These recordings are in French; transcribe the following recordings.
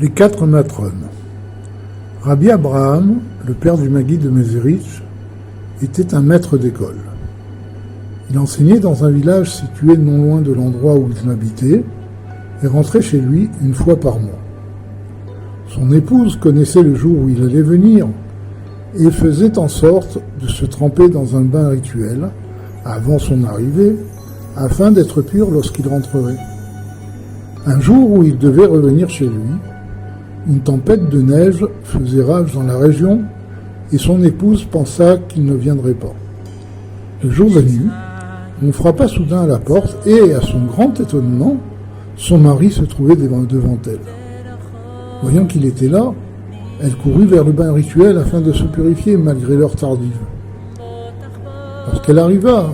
Les 4 matrones. Rabbi Abraham, le père du Maguide de Mezerich, était un maître d'école. Il enseignait dans un village situé non loin de l'endroit où il habitait et rentrait chez lui une fois par mois. Son épouse connaissait le jour où il allait venir et faisait en sorte de se tremper dans un bain rituel avant son arrivée afin d'être pur lorsqu'il rentrerait. Un jour où il devait revenir chez lui, une tempête de neige faisait rage dans la région et son épouse pensa qu'il ne viendrait pas. Le jour venu, on frappa soudain à la porte et, à son grand étonnement, son mari se trouvait devant elle. Voyant qu'il était là, elle courut vers le bain rituel afin de se purifier malgré l'heure tardive. Lorsqu'elle arriva,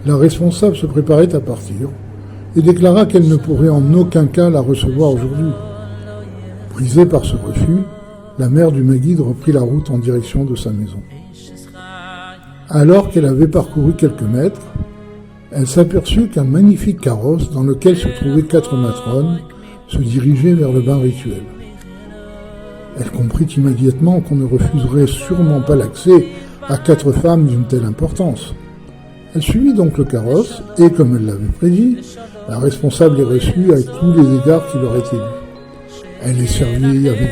la responsable se préparait à partir et déclara qu'elle ne pourrait en aucun cas la recevoir aujourd'hui. Brisée par ce refus, la mère du Maguide reprit la route en direction de sa maison. Alors qu'elle avait parcouru quelques mètres, elle s'aperçut qu'un magnifique carrosse dans lequel se trouvaient 4 matrones se dirigeait vers le bain rituel. Elle comprit immédiatement qu'on ne refuserait sûrement pas l'accès à 4 femmes d'une telle importance. Elle suivit donc le carrosse et, comme elle l'avait prédit, la responsable les reçut avec tous les égards qui leur étaient dus. Elle les servit avec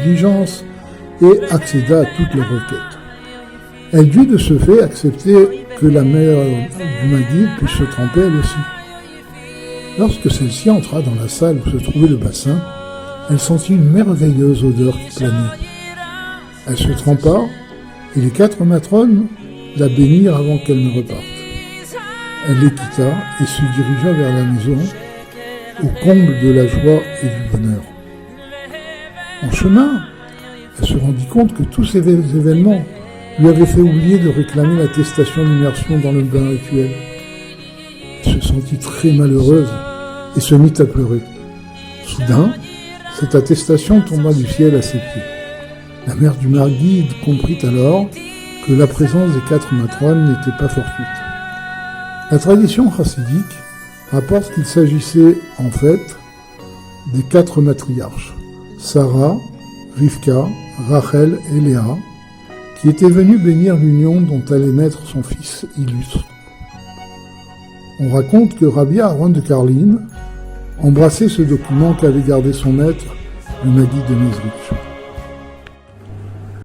diligence et accéda à toutes leurs requêtes. Elle dut de ce fait accepter que la mère du Maguide puisse se tremper elle aussi. Lorsque celle-ci entra dans la salle où se trouvait le bassin, elle sentit une merveilleuse odeur qui planait. Elle se trempa et les 4 matrones la bénirent avant qu'elle ne reparte. Elle les quitta et se dirigea vers la maison, au comble de la joie et du bonheur. En chemin, elle se rendit compte que tous ces événements lui avaient fait oublier de réclamer l'attestation d'immersion dans le bain rituel. Elle se sentit très malheureuse et se mit à pleurer. Soudain, cette attestation tomba du ciel à ses pieds. La mère du Maguide comprit alors que la présence des 4 matrones n'était pas fortuite. La tradition chassidique rapporte qu'il s'agissait en fait des 4 matriarches, Sarah, Rivka, Rachel et Léa, qui étaient venues bénir l'union dont allait naître son fils illustre. On raconte que Rabbi Aaron de Karlin embrassait ce document qu'avait gardé son maître, le Maguide de Mezerich.